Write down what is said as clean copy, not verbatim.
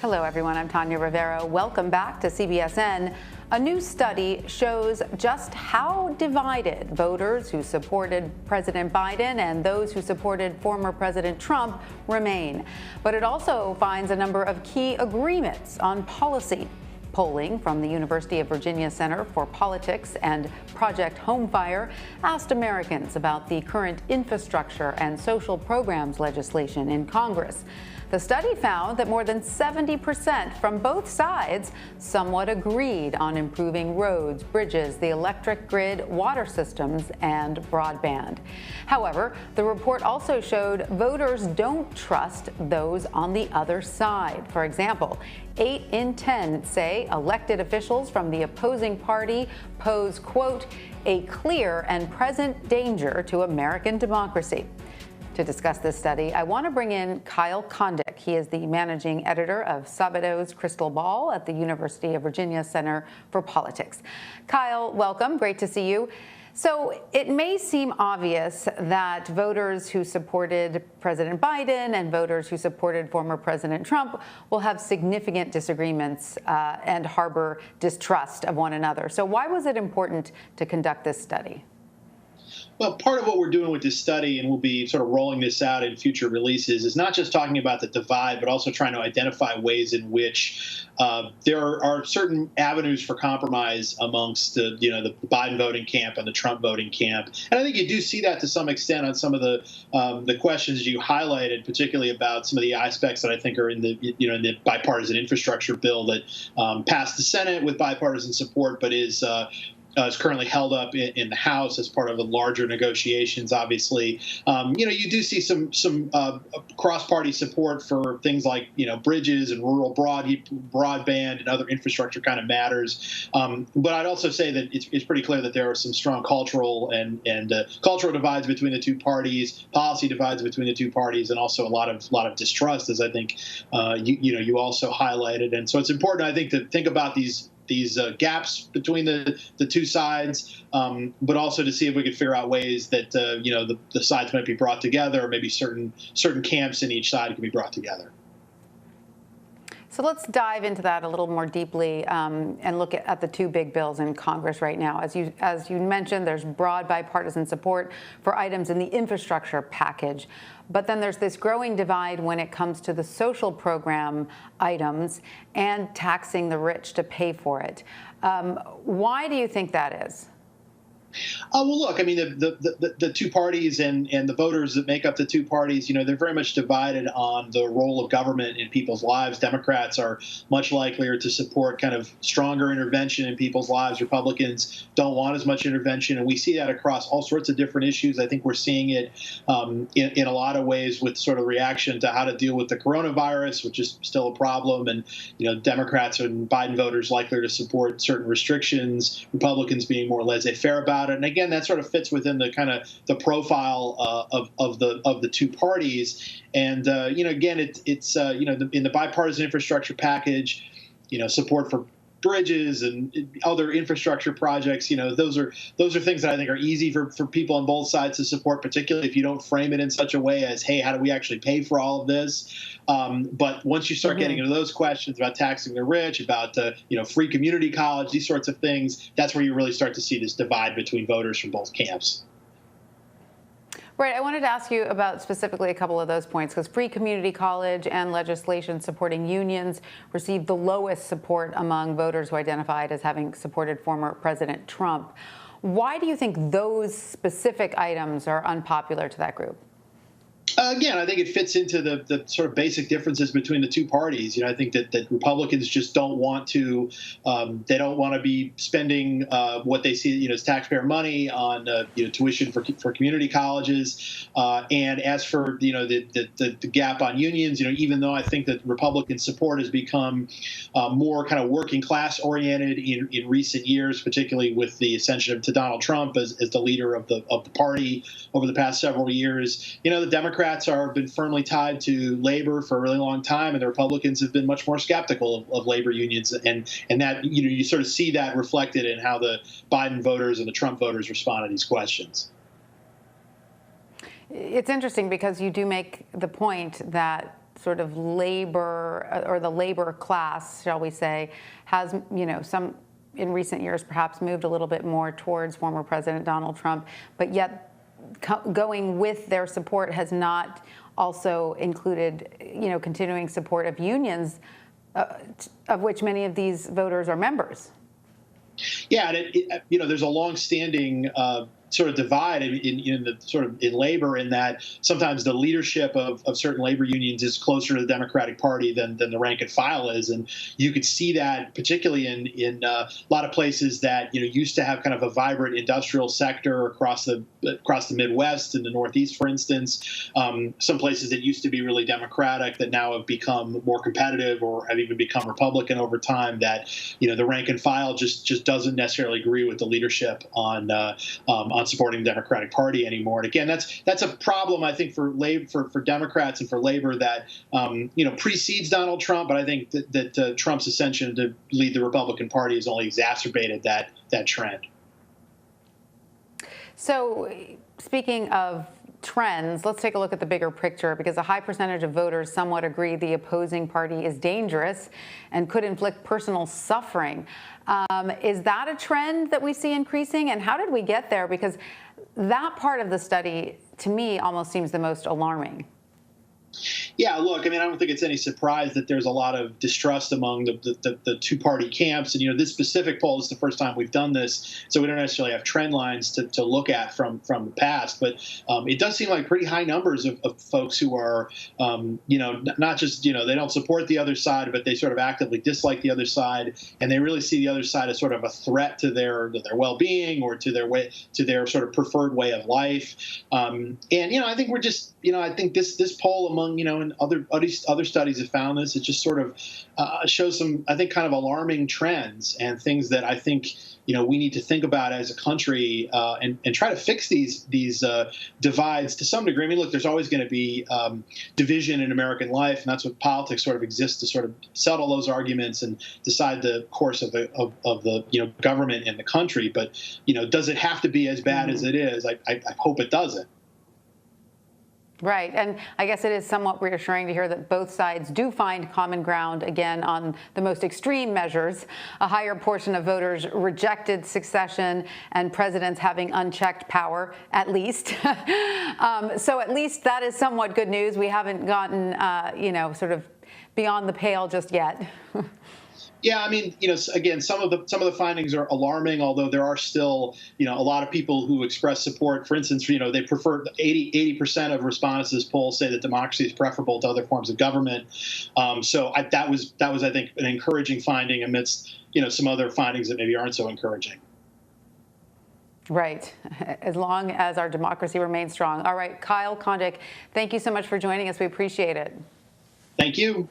Hello, everyone. I'm Tanya Rivera. Welcome back to CBSN. A new study shows just how divided voters who supported President Biden and those who supported former President Trump remain. But it also finds a number of key agreements on policy. Polling from the University of Virginia Center for Politics and Project Homefire asked Americans about the current infrastructure and social programs legislation in Congress. The study found that more than 70% from both sides somewhat agreed on improving roads, bridges, the electric grid, water systems, and broadband. However, the report also showed voters don't trust those on the other side. For example, 8 in 10 say elected officials from the opposing party pose, quote, a clear and present danger to American democracy. To discuss this study, I want to bring in Kyle Kondik. He is the managing editor of Sabato's Crystal Ball at the University of Virginia Center for Politics. Kyle, welcome. Great to see you. So it may seem obvious that voters who supported President Biden and voters who supported former President Trump will have significant disagreements and harbor distrust of one another. So why was it important to conduct this study? Well, part of what we're doing with this study, and we'll be sort of rolling this out in future releases, is not just talking about the divide, but also trying to identify ways in which there are certain avenues for compromise amongst the Biden voting camp and the Trump voting camp. And I think you do see that to some extent on some of the questions you highlighted, particularly about some of the aspects that I think are in the bipartisan infrastructure bill that passed the Senate with bipartisan support, but is currently held up in the House as part of the larger negotiations. Obviously, you do see some cross-party support for things like bridges and rural broadband and other infrastructure kind of matters. But I'd also say that it's pretty clear that there are some strong cultural and cultural divides between the two parties, policy divides between the two parties, and also a lot of distrust, as I think you also highlighted. And so it's important, I think, to think about these gaps between the two sides, but also to see if we could figure out ways that the sides might be brought together, or maybe certain camps in each side can be brought together. So let's dive into that a little more deeply and look at the two big bills in Congress right now. As you mentioned, there's broad bipartisan support for items in the infrastructure package. But then there's this growing divide when it comes to the social program items and taxing the rich to pay for it. Why do you think that is? Well, look, I mean, the two parties and the voters that make up the two parties, they're very much divided on the role of government in people's lives. Democrats are much likelier to support kind of stronger intervention in people's lives. Republicans don't want as much intervention. And we see that across all sorts of different issues. I think we're seeing it in a lot of ways with sort of reaction to how to deal with the coronavirus, which is still a problem. And, Democrats and Biden voters likelier to support certain restrictions, Republicans being more laissez-faire about it. And again, that sort of fits within the kind of the profile of the two parties. And again, it's in the bipartisan infrastructure package, support for bridges and other infrastructure projects. Those are things that I think are easy for people on both sides to support, particularly if you don't frame it in such a way as, hey, how do we actually pay for all of this? But once you start getting into those questions about taxing the rich, about free community college, these sorts of things, that's where you really start to see this divide between voters from both camps. Right. I wanted to ask you about specifically a couple of those points, because free community college and legislation supporting unions received the lowest support among voters who identified as having supported former President Trump. Why do you think those specific items are unpopular to that group? Again, I think it fits into the sort of basic differences between the two parties. I think that Republicans just don't want to they don't want to be spending what they see as taxpayer money on tuition for community colleges. And as for the gap on unions, even though I think that Republican support has become more kind of working class oriented in recent years, particularly with the ascension to Donald Trump as the leader of the party over the past several years, the Democrats have been firmly tied to labor for a really long time, and the Republicans have been much more skeptical of labor unions, and that you sort of see that reflected in how the Biden voters and the Trump voters respond to these questions. It's interesting because you do make the point that sort of labor or the labor class, shall we say, has, some in recent years perhaps moved a little bit more towards former President Donald Trump, but yet going with their support has not also included, continuing support of unions, of which many of these voters are members. Yeah, and there's a long-standing sort of divide in labor, in that sometimes the leadership of certain labor unions is closer to the Democratic Party than the rank and file is, and you could see that particularly in a lot of places that used to have kind of a vibrant industrial sector across the Midwest and the Northeast, for instance. Some places that used to be really Democratic that now have become more competitive or have even become Republican over time. That the rank and file just doesn't necessarily agree with the leadership on supporting the Democratic Party anymore. And again, that's a problem, I think, for Democrats and for labor that precedes Donald Trump. But I think that Trump's ascension to lead the Republican Party has only exacerbated that trend. So, speaking of trends, let's take a look at the bigger picture, because a high percentage of voters somewhat agree the opposing party is dangerous and could inflict personal suffering. Is that a trend that we see increasing? And how did we get there? Because that part of the study, to me, almost seems the most alarming. Yeah, look, I mean, I don't think it's any surprise that there's a lot of distrust among the two-party camps. And, this specific poll is the first time we've done this, so we don't necessarily have trend lines to look at from the past. But it does seem like pretty high numbers of folks who are, not just, they don't support the other side, but they sort of actively dislike the other side. And they really see the other side as sort of a threat to their well-being or to their sort of preferred way of life. And, I think we're just, I think this poll among, and other studies have found this. It just sort of shows some, I think, kind of alarming trends and things that I think, we need to think about as a country and try to fix these divides to some degree. I mean, look, there's always going to be division in American life, and that's what politics sort of exists to sort of settle those arguments and decide the course of the government in the country. But does it have to be as bad as it is? I hope it doesn't. Right. And I guess it is somewhat reassuring to hear that both sides do find common ground, again, on the most extreme measures. A higher portion of voters rejected succession and presidents having unchecked power, at least. So at least that is somewhat good news. We haven't gotten, sort of beyond the pale just yet. Yeah, I mean, again, some of the findings are alarming, although there are still, a lot of people who express support. For instance, they prefer 80% of respondents to this poll say that democracy is preferable to other forms of government. So that was, I think, an encouraging finding amidst, some other findings that maybe aren't so encouraging. Right. As long as our democracy remains strong. All right, Kyle Kondik, thank you so much for joining us. We appreciate it. Thank you.